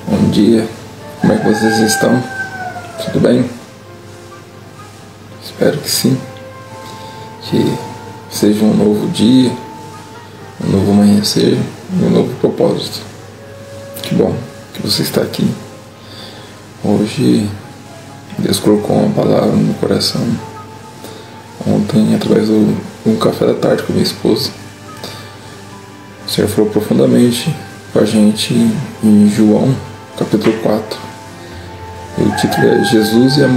Bom dia, como é que vocês estão? Tudo bem? Espero que sim, que seja um novo dia, um novo amanhecer, um novo propósito. Que bom que você está aqui. Hoje Deus colocou uma palavra no meu coração. Ontem, através do café da tarde com minha esposa, o Senhor falou profundamente com a gente em João, capítulo 4. E o título é Jesus e a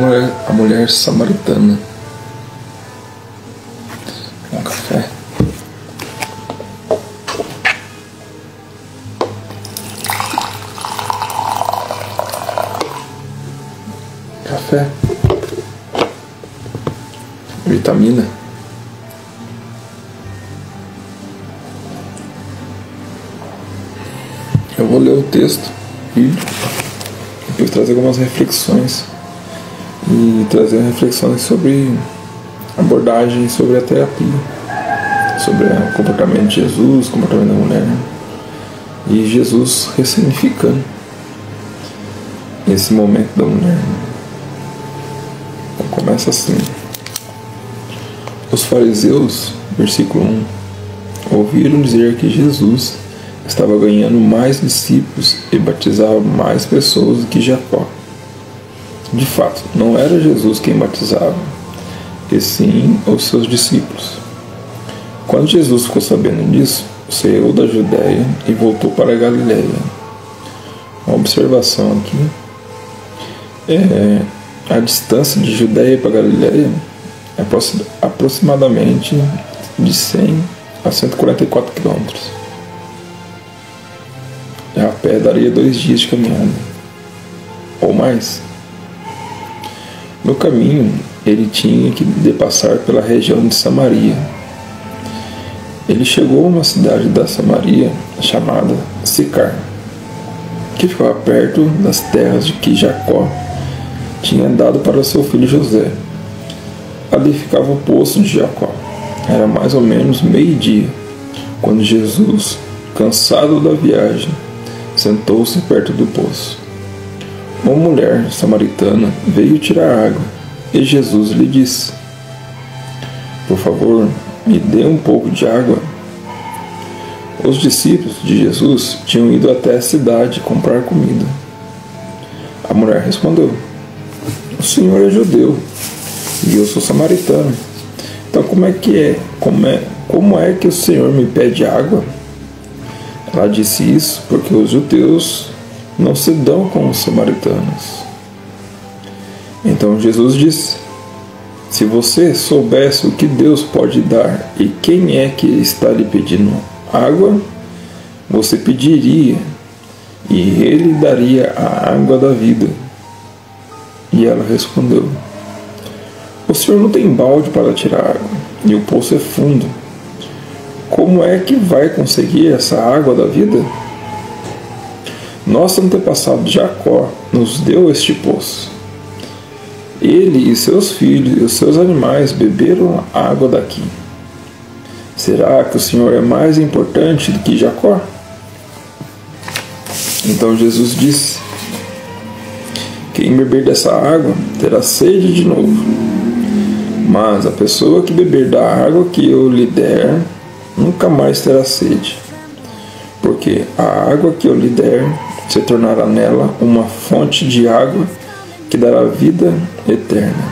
mulher samaritana. Um café. Café. Vitamina. Eu vou ler o texto e depois trazer algumas reflexões e trazer reflexões sobre abordagem sobre a terapia, sobre o comportamento de Jesus, o comportamento da mulher e Jesus ressignificando esse momento da mulher. Então começa assim: os fariseus, versículo 1, ouviram dizer que Jesus estava ganhando mais discípulos e batizava mais pessoas do que Jacó. De fato, não era Jesus quem batizava, e sim os seus discípulos. Quando Jesus ficou sabendo disso, saiu da Judéia e voltou para a Galiléia. Uma observação aqui: a distância de Judéia para Galiléia é aproximadamente de 100 a 144 quilômetros. A pé daria 2 dias de caminhada, ou mais. No caminho, ele tinha que passar pela região de Samaria. Ele chegou a uma cidade da Samaria chamada Sicar, que ficava perto das terras de que Jacó tinha dado para seu filho José. Ali ficava o poço de Jacó. Era mais ou menos meio-dia, quando Jesus, cansado da viagem, sentou-se perto do poço. Uma mulher samaritana veio tirar água, e Jesus lhe disse: por favor, me dê um pouco de água. Os discípulos de Jesus tinham ido até a cidade comprar comida. A mulher respondeu: o Senhor é judeu, e eu sou samaritano. Então como é que o Senhor me pede água? Ela disse isso porque os judeus não se dão com os samaritanos. Então Jesus disse: se você soubesse o que Deus pode dar e quem é que está lhe pedindo água, você pediria e ele daria a água da vida. E ela respondeu: o Senhor não tem balde para tirar água, e o poço é fundo. Como é que vai conseguir essa água da vida? Nosso antepassado Jacó nos deu este poço. Ele e seus filhos e os seus animais beberam a água daqui. Será que o Senhor é mais importante do que Jacó? Então Jesus disse: quem beber dessa água terá sede de novo. Mas a pessoa que beber da água que eu lhe der nunca mais terá sede, porque a água que eu lhe der se tornará nela uma fonte de água que dará vida eterna.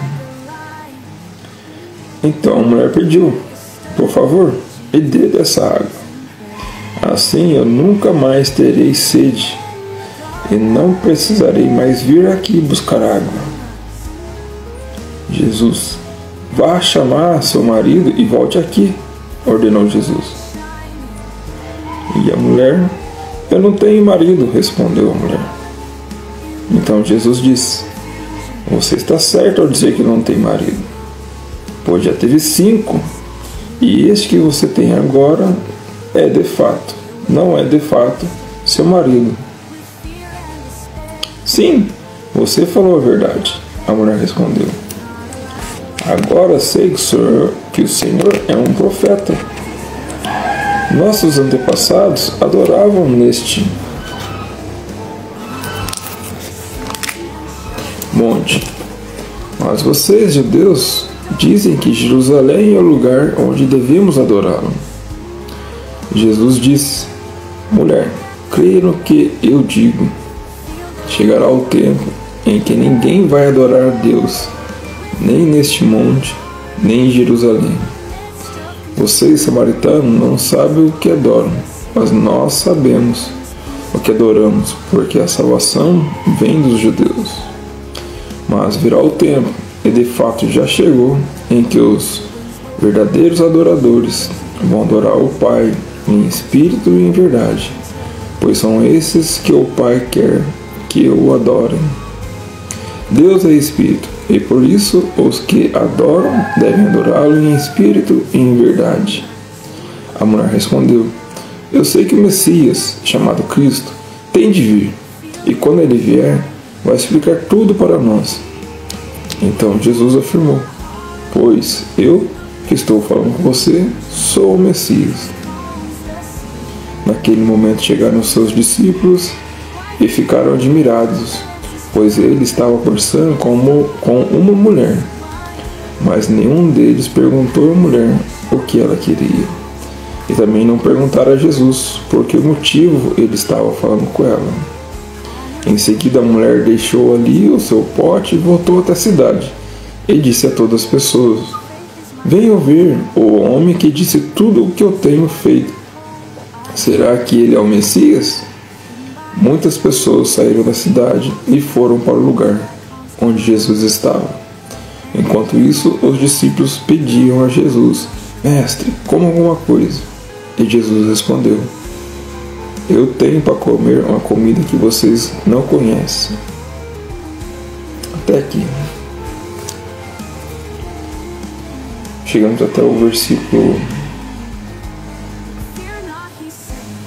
Então a mulher pediu: por favor, me dê dessa água. Assim eu nunca mais terei sede e não precisarei mais vir aqui buscar água. Jesus: vá chamar seu marido e volte aqui, ordenou Jesus. E a mulher: eu não tenho marido, respondeu a mulher. Então Jesus disse: você está certo ao dizer que não tem marido, pois já teve 5, e este que você tem agora não é de fato seu marido. Sim, você falou a verdade, a mulher respondeu. Agora sei que o Senhor é um profeta. Nossos antepassados adoravam neste monte. Mas vocês, judeus, dizem que Jerusalém é o lugar onde devemos adorá-lo. Jesus disse: mulher, creia no que eu digo. Chegará o tempo em que ninguém vai adorar a Deus, nem neste monte, nem em Jerusalém. Vocês, samaritanos, não sabem o que adoram, mas nós sabemos o que adoramos, porque a salvação vem dos judeus. Mas virá o tempo, e de fato já chegou, em que os verdadeiros adoradores vão adorar o Pai em espírito e em verdade, pois são esses que o Pai quer que o adorem. Deus é espírito, e por isso os que adoram devem adorá-lo em espírito e em verdade. A mulher respondeu: eu sei que o Messias, chamado Cristo, tem de vir, e quando ele vier, vai explicar tudo para nós. Então Jesus afirmou: pois eu, que estou falando com você, sou o Messias. Naquele momento chegaram os seus discípulos e ficaram admirados, pois ele estava conversando com uma mulher. Mas nenhum deles perguntou à mulher o que ela queria. E também não perguntaram a Jesus por que motivo ele estava falando com ela. Em seguida a mulher deixou ali o seu pote e voltou até a cidade, e disse a todas as pessoas: venham ver o homem que disse tudo o que eu tenho feito. Será que ele é o Messias? Muitas pessoas saíram da cidade e foram para o lugar onde Jesus estava. Enquanto isso, os discípulos pediam a Jesus: mestre, coma alguma coisa. E Jesus respondeu: eu tenho para comer uma comida que vocês não conhecem. Até aqui. Chegamos até o versículo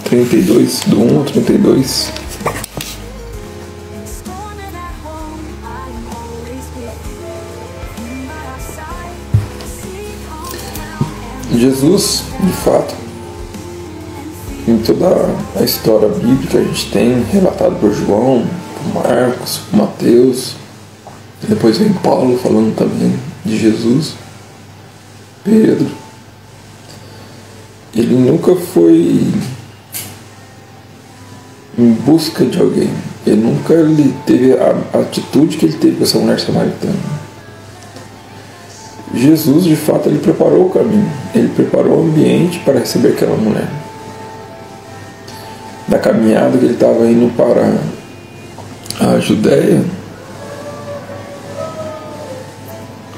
32, do 1 ao 32. Jesus, de fato, em toda a história bíblica a gente tem relatado por João, por Marcos, por Mateus, depois vem Paulo falando também de Jesus, Pedro. Ele nunca foi em busca de alguém. Ele nunca teve a atitude que ele teve com essa mulher samaritana. Jesus, de fato, ele preparou o caminho. Ele preparou o ambiente para receber aquela mulher. Da caminhada que ele estava indo para a Judéia,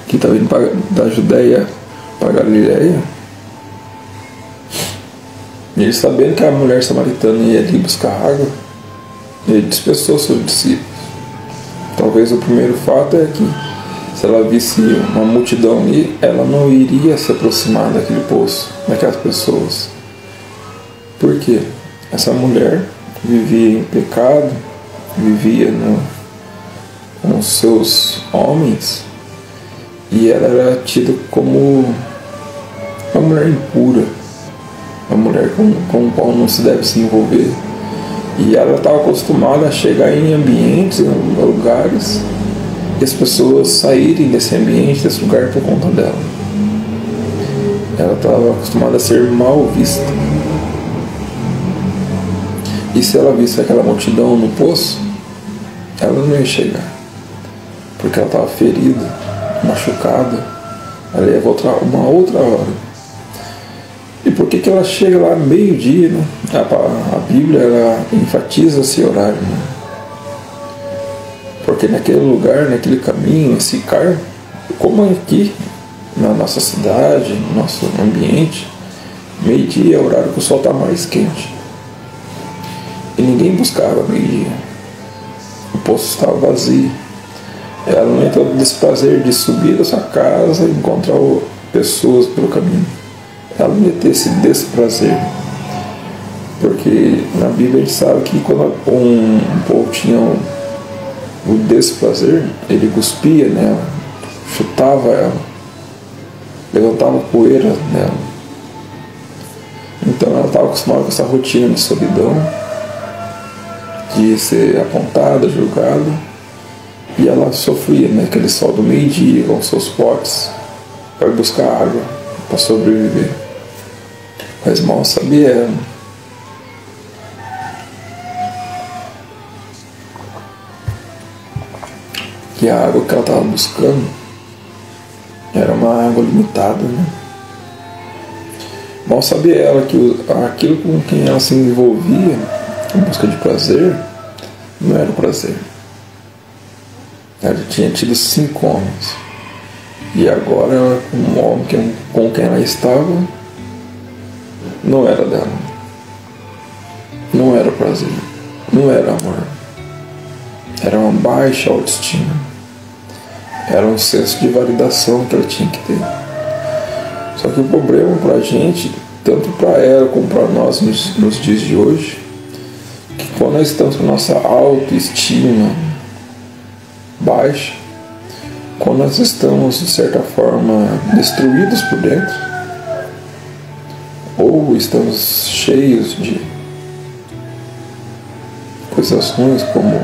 que estava indo da Judéia para Galiléia, ele, sabendo que a mulher samaritana ia ali buscar água, ele dispensou seus discípulos. Talvez o primeiro fato é que, se ela visse uma multidão ali, ela não iria se aproximar daquele poço, daquelas pessoas. Por quê? Essa mulher vivia em pecado, vivia com os seus homens, e ela era tida como uma mulher impura, uma mulher com a qual não se deve se envolver. E ela estava acostumada a chegar em ambientes, em lugares, e as pessoas saírem desse ambiente, desse lugar por conta dela. Ela estava acostumada a ser mal vista. E se ela visse aquela multidão no poço, ela não ia chegar, porque ela estava ferida, machucada. Ela ia voltar uma outra hora. E por que ela chega lá meio-dia, né? A Bíblia ela enfatiza esse horário, né? Porque naquele lugar, naquele caminho, esse Sicar, como aqui na nossa cidade, no nosso ambiente, meio-dia é o horário que o sol está mais quente. E ninguém buscava meio-dia. O poço estava vazio. Ela não ia ter o desprazer de subir da sua casa e encontrar pessoas pelo caminho. Ela não ia ter esse desprazer. Porque na Bíblia a gente sabe que quando um povo tinha o desprazer, ele cuspia nela, chutava ela, levantava poeira nela. Então ela estava acostumada com essa rotina de solidão, de ser apontada, julgada, E ela sofria, né? Aquele sol do meio-dia com seus potes para buscar água para sobreviver. Mas mal sabia ela que a água que ela estava buscando era uma água limitada, né? Mal sabia ela que aquilo com quem ela se envolvia em busca de prazer não era o prazer. Ela tinha tido 5 homens e agora um homem com quem ela estava não era dela, não era prazer, não era amor, era uma baixa autoestima, era um senso de validação que ela tinha que ter. Só que o problema para a gente, tanto para ela como para nós nos dias de hoje, que quando nós estamos com a nossa autoestima baixa, quando nós estamos de certa forma destruídos por dentro, ou estamos cheios de coisas ruins como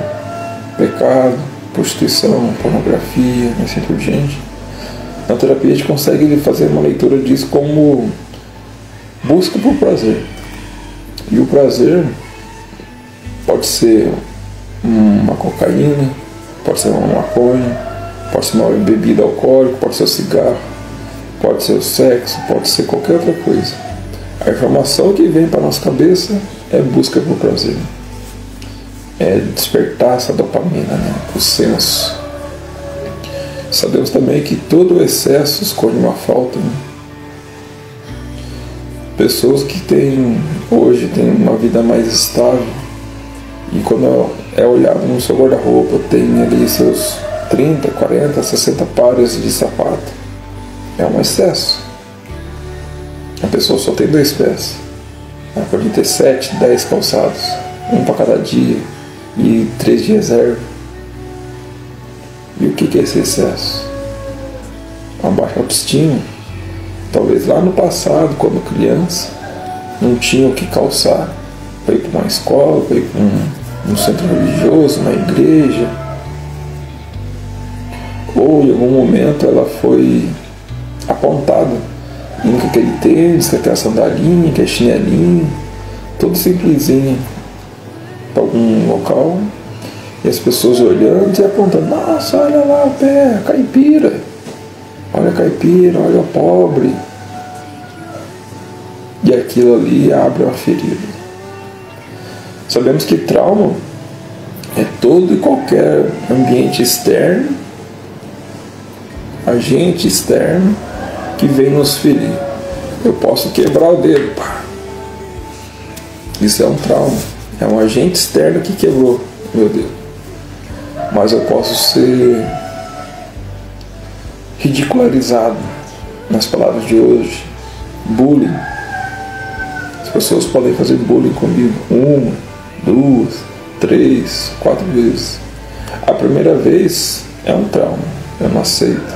pecado, prostituição, pornografia e assim por diante, na terapia a gente consegue fazer uma leitura disso como busca por prazer. E o prazer pode ser uma cocaína, pode ser uma maconha, pode ser uma bebida alcoólica, pode ser o cigarro, pode ser o sexo, pode ser qualquer outra coisa. A informação que vem para a nossa cabeça é busca por prazer. É despertar essa dopamina, né? O senso. Sabemos também que todo excesso esconde uma falta, né? Pessoas que hoje têm uma vida mais estável e quando é olhado no seu guarda-roupa tem ali seus 30, 40, 60 pares de sapato. É um excesso. A pessoa só tem 2 pés. Ela pode ter 7, 10 calçados, um para cada dia e 3 de reserva. E o que é esse excesso? Uma baixa autoestima. Talvez lá no passado, quando criança, não tinha o que calçar para ir para uma escola, para ir para um centro religioso, uma igreja. Ou em algum momento ela foi apontada, indo com aquele tênis, com aquela sandalinha, com a chinelinha, tudo simplesinho, para algum local. E as pessoas olhando e apontando: nossa, olha lá o pé, caipira, olha a caipira, olha o pobre. E aquilo ali abre uma ferida. Sabemos que trauma é todo e qualquer ambiente externo, agente externo que vem nos ferir. Eu posso quebrar o dedo, pá. Isso é um trauma, é um agente externo que quebrou meu dedo. Mas eu posso ser ridicularizado, nas palavras de hoje, bullying. As pessoas podem fazer bullying comigo 1, 2, 3, 4 vezes. A primeira vez é um trauma, eu não aceito.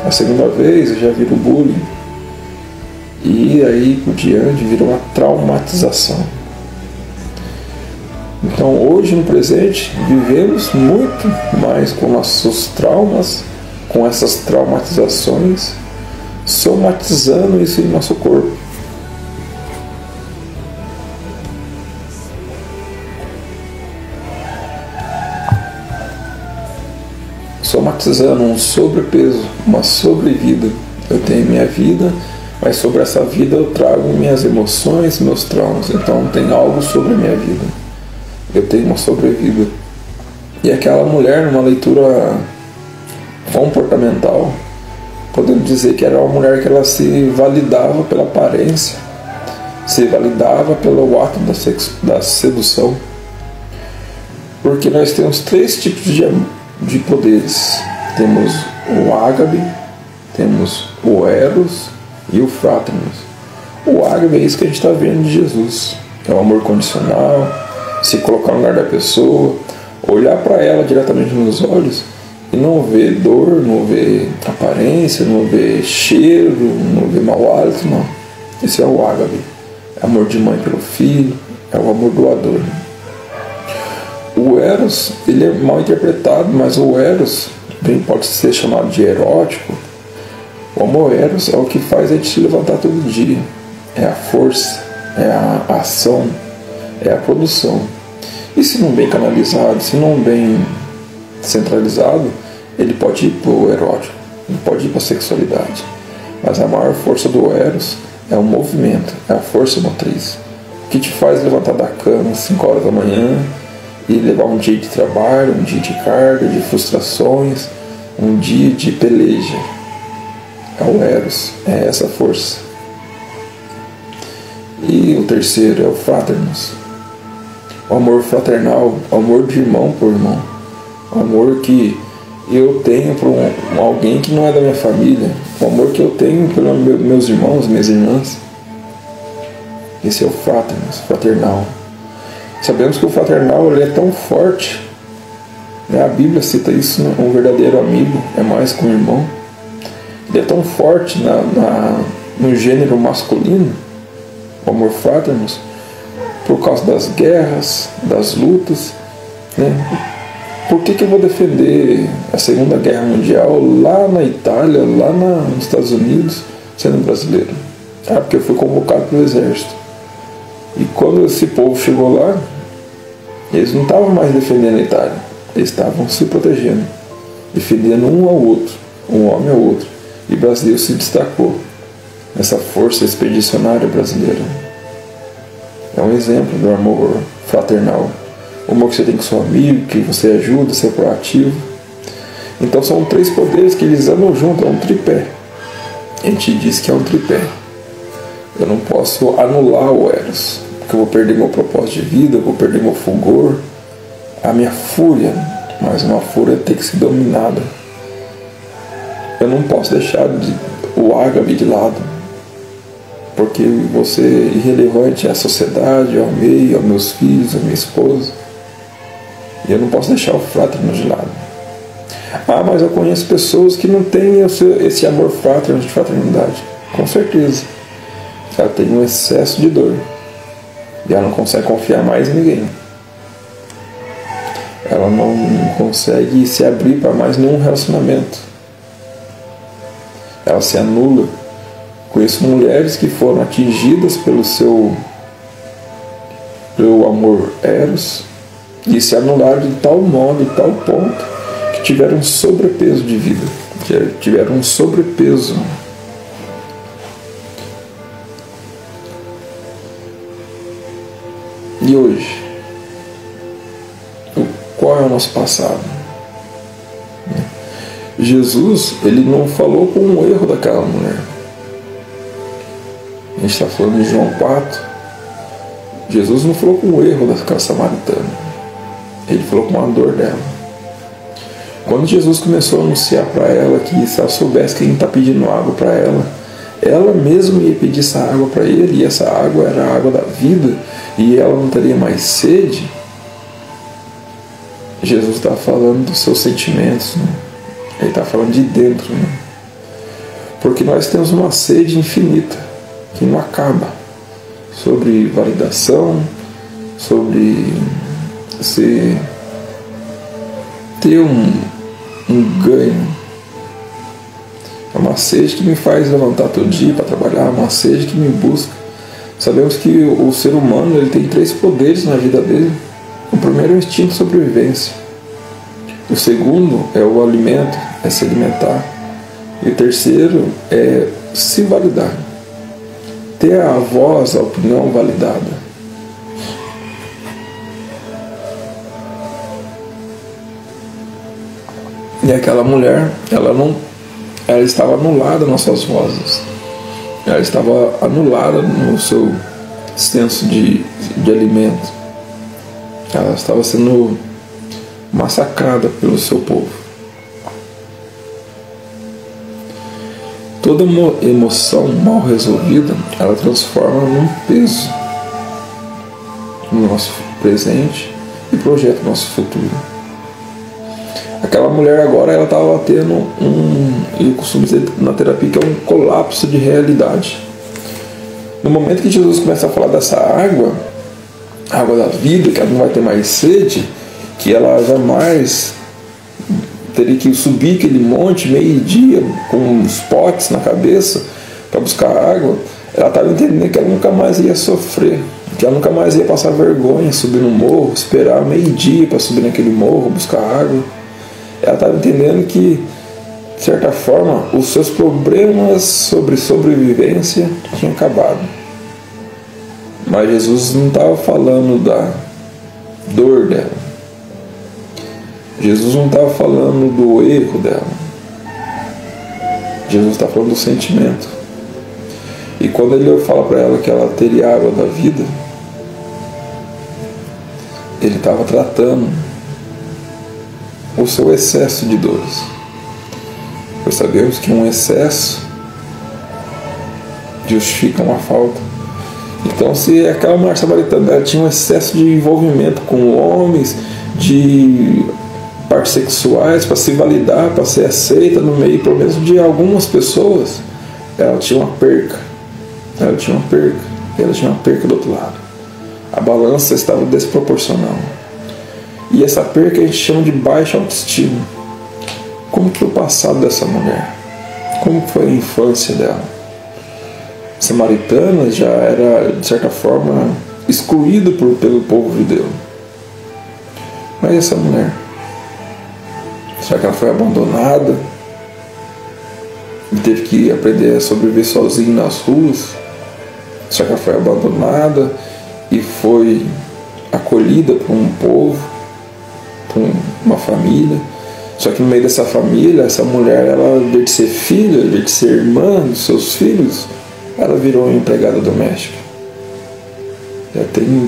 A segunda vez eu já viro bullying. E aí por diante vira uma traumatização. Então hoje no presente vivemos muito mais com nossos traumas, com essas traumatizações, somatizando isso em nosso corpo. Somatizando um sobrepeso, uma sobrevida. Eu tenho minha vida, mas sobre essa vida eu trago minhas emoções, meus traumas. Então tem algo sobre a minha vida. Eu tenho uma sobrevida. E aquela mulher, numa leitura comportamental, podemos dizer que era uma mulher que ela se validava pela aparência, se validava pelo ato da sedução. Porque nós temos 3 tipos de poderes. Temos o ágape, temos o eros e o fraternus. O ágape é isso que a gente está vendo de Jesus. É o amor condicional, se colocar no lugar da pessoa, olhar para ela diretamente nos olhos e não ver dor, não ver aparência, não ver cheiro, não ver mau hálito, não. Esse é o ágape. É amor de mãe pelo filho, é o amor doador. O Eros, ele é mal interpretado, mas o Eros bem pode ser chamado de erótico. O amor Eros é o que faz a gente se levantar todo dia. É a força, é a ação, é a produção. E se não bem canalizado, se não bem centralizado, ele pode ir para o erótico, ele pode ir para a sexualidade. Mas a maior força do Eros é o movimento, é a força motriz. O que te faz levantar da cama às 5 horas da manhã e levar um dia de trabalho, um dia de carga, de frustrações, um dia de peleja. É o Eros, é essa força. E o terceiro é o Fraternos. O amor fraternal, o amor de irmão por irmão. O amor que eu tenho por alguém que não é da minha família. O amor que eu tenho pelos meus irmãos, minhas irmãs. Esse é o Fraternos, fraternal. Sabemos que o fraternal ele é tão forte, né? A Bíblia cita isso, né? Um verdadeiro amigo é mais que um irmão. Ele é tão forte no gênero masculino, o amor fraternos, por causa das guerras, das lutas, né? Por que eu vou defender a Segunda Guerra Mundial lá na Itália, lá nos Estados Unidos, sendo brasileiro? Porque eu fui convocado pelo exército. E quando esse povo chegou lá, eles não estavam mais defendendo a Itália, eles estavam se protegendo, defendendo um ao outro, um homem ao outro. E o brasileiro se destacou nessa força expedicionária brasileira. É um exemplo do amor fraternal. O amor que você tem com seu amigo, que você ajuda, você é proativo. Então são 3 poderes que eles andam junto, é um tripé. A gente diz que é um tripé. Eu não posso anular o Eros, porque eu vou perder meu propósito de vida, eu vou perder meu fulgor, a minha fúria. Mas uma fúria tem que ser dominada. Eu não posso deixar o ágape de lado, porque vou ser irrelevante à sociedade, ao meio, aos meus filhos, à minha esposa. E eu não posso deixar o fraterno de lado. Mas eu conheço pessoas que não têm esse amor fraterno, de fraternidade. Com certeza. Ela tem um excesso de dor. E ela não consegue confiar mais em ninguém. Ela não consegue se abrir para mais nenhum relacionamento. Ela se anula. Conheço mulheres que foram atingidas pelo amor Eros e se anularam de tal modo, de tal ponto, que tiveram um sobrepeso de vida, que tiveram um sobrepeso. E hoje, qual é o nosso passado? Jesus, ele não falou com um erro daquela mulher. A gente está falando de João 4. Jesus não falou com o erro daquela samaritana. Ele falou com a dor dela. Quando Jesus começou a anunciar para ela que se ela soubesse quem está pedindo água para ela, ela mesma ia pedir essa água para ele, e essa água era a água da vida, e ela não teria mais sede. Jesus está falando dos seus sentimentos, né? Ele está falando de dentro, né? Porque nós temos uma sede infinita, que não acaba, sobre validação, sobre ter um ganho. É uma sede que me faz levantar todo dia para trabalhar, é uma sede que me busca. Sabemos que o ser humano ele tem 3 poderes na vida dele. O primeiro é o instinto de sobrevivência. O segundo é o alimento, é se alimentar. E o terceiro é se validar. Ter a voz, a opinião validada. E aquela mulher, ela estava anulada nas suas vozes. Ela estava anulada no seu senso de alimento. Ela estava sendo massacrada pelo seu povo. Toda emoção mal resolvida, ela transforma num peso no nosso presente e projeta o nosso futuro. Aquela mulher agora, ela estava tendo eu costumo dizer na terapia que é um colapso de realidade. No momento que Jesus começa a falar dessa água da vida, que ela não vai ter mais sede, que ela jamais teria que subir aquele monte meio-dia com os potes na cabeça para buscar água, ela estava entendendo que ela nunca mais ia sofrer, que ela nunca mais ia passar vergonha subir no morro, esperar meio-dia para subir naquele morro, buscar água. Ela estava entendendo que, de certa forma, os seus problemas sobre sobrevivência tinham acabado. Mas Jesus não estava falando da dor dela. Jesus não estava falando do erro dela. Jesus está falando do sentimento. E quando ele fala para ela que ela teria água da vida, ele estava tratando o seu excesso de dores. Pois sabemos que um excesso justifica uma falta. Então, se aquela mulher samaritana tinha um excesso de envolvimento com homens, de partes sexuais, para se validar, para ser aceita no meio, pelo menos de algumas pessoas, ela tinha uma perca. Ela tinha uma perca do outro lado. A balança estava desproporcional. E essa perca a gente chama de baixa autoestima. Como que foi o passado dessa mulher? Como foi a infância dela? A samaritana já era, de certa forma, excluída pelo povo judeu. Mas essa mulher, será que ela foi abandonada e teve que aprender a sobreviver sozinha nas ruas? Será que ela foi abandonada e foi acolhida por um povo, por uma família? Só que no meio dessa família, essa mulher, ela, em vez de ser filha, em vez de ser irmã dos seus filhos, ela virou uma empregada doméstica.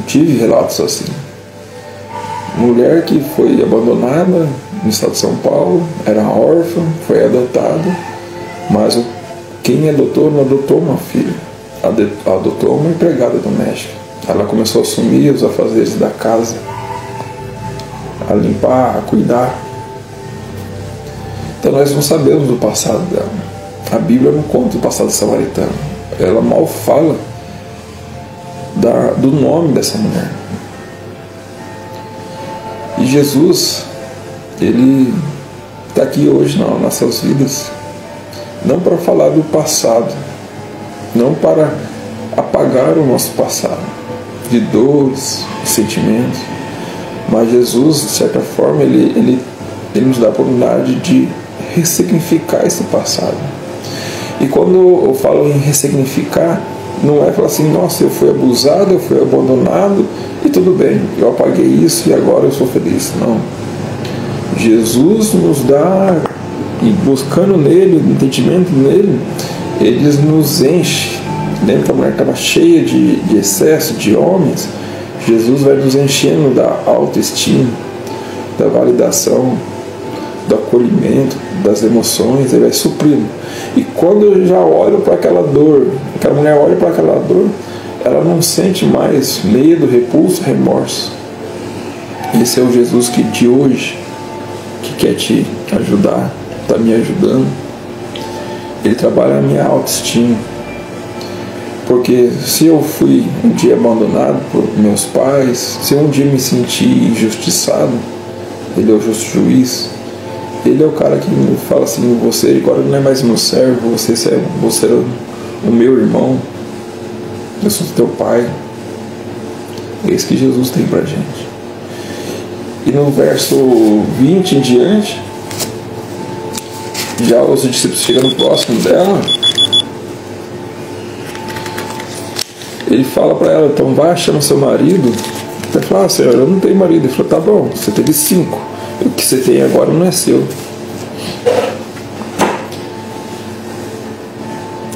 Tive relatos assim. Mulher que foi abandonada no estado de São Paulo, era órfã, foi adotada, mas quem adotou não adotou uma filha, adotou uma empregada doméstica. Ela começou a assumir os afazeres da casa, a limpar, a cuidar. Então nós não sabemos do passado dela. A Bíblia não conta o passado samaritano. Ela mal fala do nome dessa mulher. E Jesus, ele está aqui hoje nas nossas vidas, não para falar do passado, não para apagar o nosso passado, de dores, de sentimentos, mas Jesus, de certa forma, ele nos dá a oportunidade de ressignificar esse passado. E quando eu falo em ressignificar, não é falar assim, nossa, eu fui abusado, eu fui abandonado e tudo bem, eu apaguei isso e agora eu sou feliz. Não. Jesus nos dá, e buscando nele, entendimento nele, ele nos enche. Lembra que a mulher estava cheia de excesso de homens? Jesus vai nos enchendo da autoestima, da validação, do acolhimento, das emoções, ele vai suprindo. E quando eu já olho para aquela dor, aquela mulher olha para aquela dor, ela não sente mais medo, repulso, remorso. Esse é o Jesus que de hoje, que quer te ajudar, está me ajudando. Ele trabalha a minha autoestima. Porque se eu fui um dia abandonado por meus pais, se um dia me senti injustiçado, ele é o justo juiz. Ele é o cara que me fala assim, você agora não é mais meu servo, você é o meu irmão, eu sou teu pai. É isso que Jesus tem pra gente. E no verso 20 em diante, já os discípulos chegando próximo dela, ele fala para ela, então vai, chama seu marido. Ela fala, Senhor, eu não tenho marido. Ele falou, tá bom, você teve 5. O que você tem agora não é seu.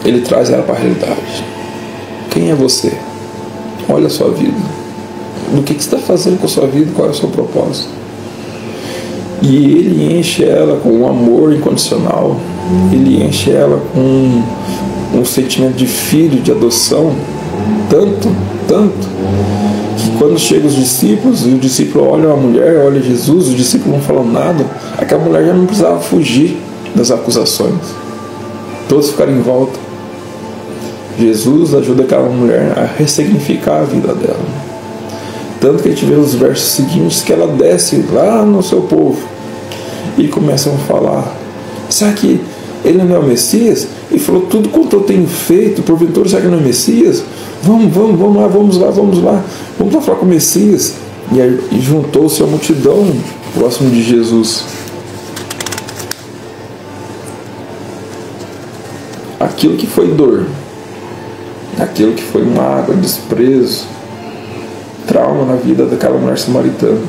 Ele traz ela para a realidade. Quem é você? Olha a sua vida. O que você está fazendo com a sua vida? Qual é o seu propósito? E ele enche ela com um amor incondicional. Ele enche ela com um sentimento de filho, de adoção. Tanto, que quando chegam os discípulos, e o discípulo olha a mulher, olha Jesus, os discípulos não falam nada, aquela mulher já não precisava fugir das acusações. Todos ficaram em volta. Jesus ajuda aquela mulher a ressignificar a vida dela. Tanto que a gente vê nos versos seguintes que ela desce lá no seu povo e começam a falar: será que ele não é o Messias? E falou: tudo quanto eu tenho feito, porventura será que não é o Messias? Vamos lá falar com o Messias. E aí juntou-se a multidão próximo de Jesus. Aquilo que foi dor, aquilo que foi mágoa, desprezo, trauma na vida daquela mulher samaritana,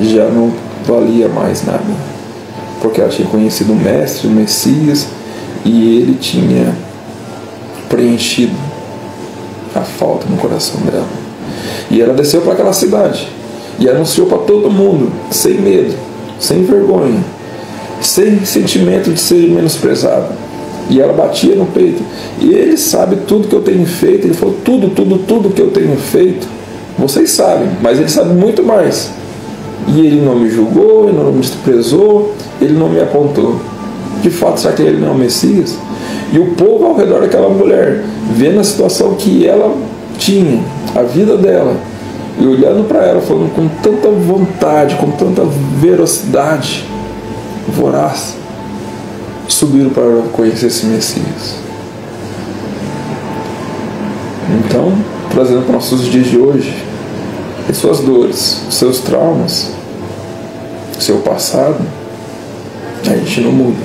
já não valia mais nada, porque ela tinha conhecido o Mestre, o Messias, e ele tinha preenchido a falta no coração dela. E ela desceu para aquela cidade e anunciou para todo mundo, sem medo, sem vergonha, sem sentimento de ser menosprezada. E ela batia no peito: e ele sabe tudo que eu tenho feito. Ele falou: tudo que eu tenho feito vocês sabem, mas ele sabe muito mais. E ele não me julgou, ele não me desprezou, ele não me apontou. De fato, será que ele não é o Messias? E o povo ao redor daquela mulher, vendo a situação que ela tinha, a vida dela, e olhando para ela, falando com tanta vontade, com tanta veracidade, voraz, subiram para conhecer esse Messias. Então, trazendo para nossos dias de hoje, as suas dores, os seus traumas, o seu passado, a gente não muda,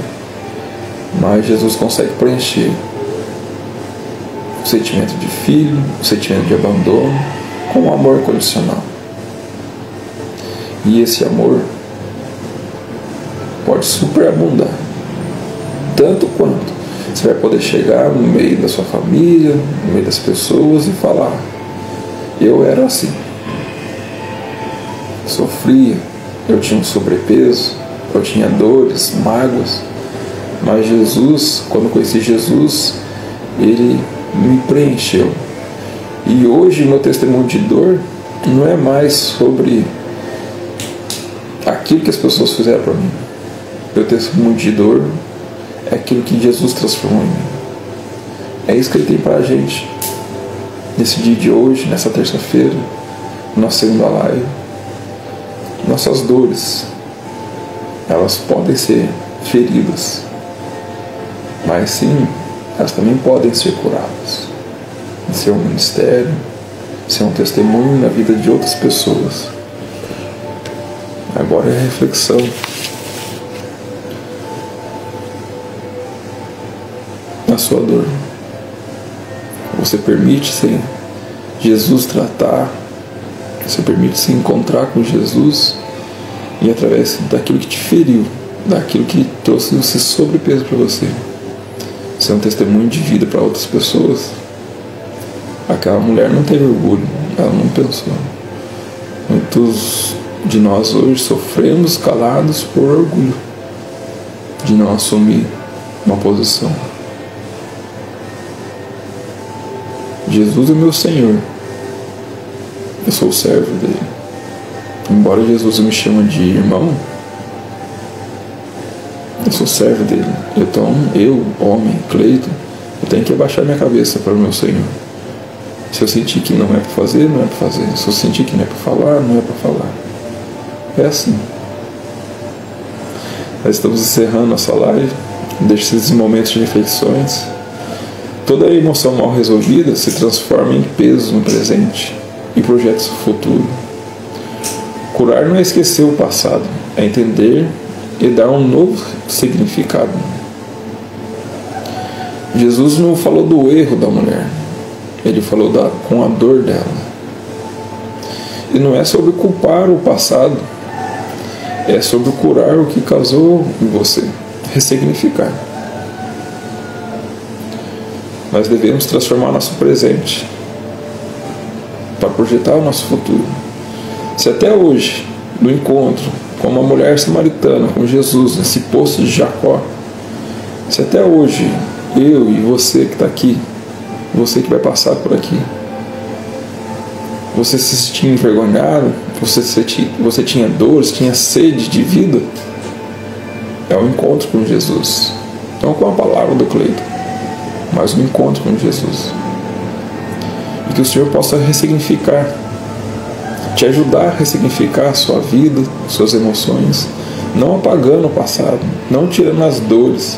mas Jesus consegue preencher o sentimento de filho, o sentimento de abandono, com um amor condicional. E esse amor pode superabundar, tanto quanto você vai poder chegar no meio da sua família, no meio das pessoas e falar: eu era assim, sofria, eu tinha um sobrepeso, eu tinha dores, mágoas, mas Jesus, quando eu conheci Jesus, ele me preencheu. E hoje meu testemunho de dor não é mais sobre aquilo que as pessoas fizeram para mim. Meu testemunho de dor é aquilo que Jesus transformou em mim. É isso que ele tem para a gente nesse dia de hoje, nessa terça-feira, nossa segunda live. Nossas dores, elas podem ser feridas, mas sim, elas também podem ser curadas, ser um ministério, ser um testemunho na vida de outras pessoas. Agora é a reflexão. Na sua dor, você permite sem Jesus tratar, você permite se encontrar com Jesus, e através daquilo que te feriu, daquilo que trouxe esse sobrepeso para você, ser um testemunho de vida para outras pessoas. Aquela mulher não teve orgulho, ela não pensou. Muitos de nós hoje sofremos calados por orgulho, de não assumir uma posição. Jesus é meu Senhor, eu sou o servo dele. Embora Jesus me chame de irmão, eu sou servo dele. Então eu, homem, Cleiton, eu tenho que abaixar minha cabeça para o meu Senhor. Se eu sentir que não é para fazer, não é para fazer. Se eu sentir que não é para falar, não é para falar. É assim. Nós estamos encerrando nossa live. Deixe esses momentos de reflexões. Toda emoção mal resolvida se transforma em peso no presente e projetos futuro. Curar não é esquecer o passado, é entender e dar um novo significado. Jesus não falou do erro da mulher, ele falou com a dor dela. E não é sobre culpar o passado, é sobre curar o que causou em você, ressignificar. Nós devemos transformar nosso presente para projetar o nosso futuro. Se até hoje, no encontro com uma mulher samaritana, com Jesus, nesse poço de Jacó, se até hoje, eu e você que está aqui, você que vai passar por aqui, você se sentia envergonhado, você tinha dores, tinha sede de vida, é um encontro com Jesus. Não com a palavra do Cleiton, mas um encontro com Jesus. E que o Senhor possa ressignificar te ajudar a ressignificar a sua vida, suas emoções, não apagando o passado, não tirando as dores,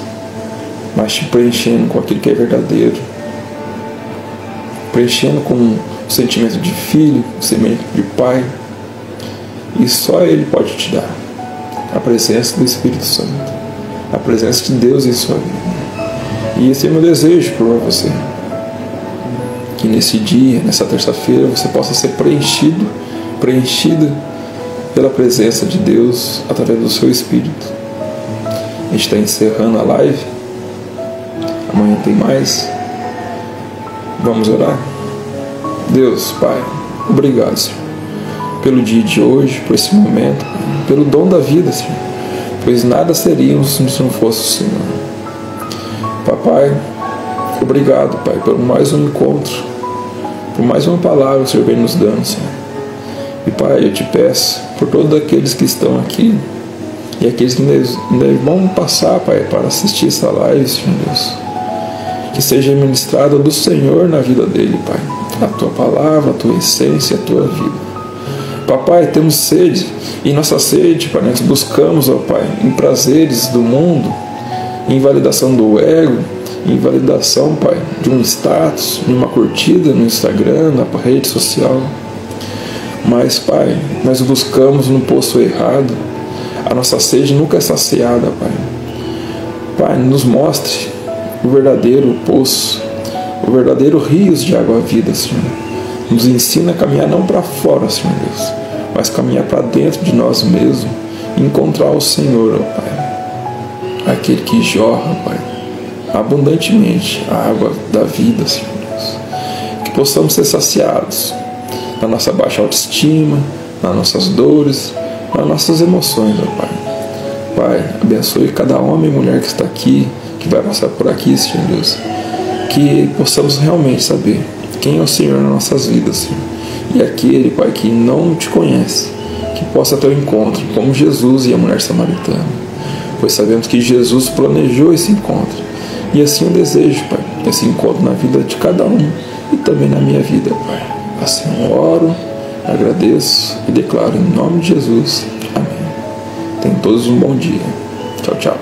mas te preenchendo com aquilo que é verdadeiro, preenchendo com o sentimento de filho, o sentimento de pai, e só Ele pode te dar a presença do Espírito Santo, a presença de Deus em sua vida. E esse é o meu desejo por você, que nesse dia, nessa terça-feira, você possa ser preenchida pela presença de Deus através do seu Espírito. A gente está encerrando a live, amanhã tem mais. Vamos orar? Deus, Pai, obrigado, Senhor, pelo dia de hoje, por esse momento, pelo dom da vida, Senhor, pois nada seríamos se não fosse o Senhor. Papai, obrigado, Pai, por mais um encontro, por mais uma palavra que o Senhor vem nos dando, Senhor. E Pai, eu te peço por todos aqueles que estão aqui e aqueles que ainda vão passar, Pai, para assistir essa live, Senhor Deus, que seja ministrada do Senhor na vida dele, Pai, a tua palavra, a tua essência, a tua vida. Papai, temos sede, e nossa sede, Pai, nós buscamos, ó Pai, em prazeres do mundo, em validação do ego, em validação, Pai, de um status, de uma curtida no Instagram, na rede social. Mas, Pai, nós buscamos no poço errado. A nossa sede nunca é saciada, Pai. Pai, nos mostre o verdadeiro poço, o verdadeiro rios de água vida, Senhor. Nos ensina a caminhar não para fora, Senhor Deus, mas caminhar para dentro de nós mesmos e encontrar o Senhor, ó Pai. Aquele que jorra, Pai, abundantemente a água da vida, Senhor Deus. Que possamos ser saciados na nossa baixa autoestima, nas nossas dores, nas nossas emoções, ó Pai. Pai, abençoe cada homem e mulher que está aqui, que vai passar por aqui, Senhor Deus. Que possamos realmente saber quem é o Senhor nas nossas vidas, Senhor. E aquele, Pai, que não te conhece, que possa ter um encontro, como Jesus e a mulher samaritana. Pois sabemos que Jesus planejou esse encontro. E assim eu desejo, Pai, esse encontro na vida de cada um e também na minha vida, Pai. Assim eu oro, agradeço e declaro em nome de Jesus. Amém. Tenham todos um bom dia. Tchau, tchau.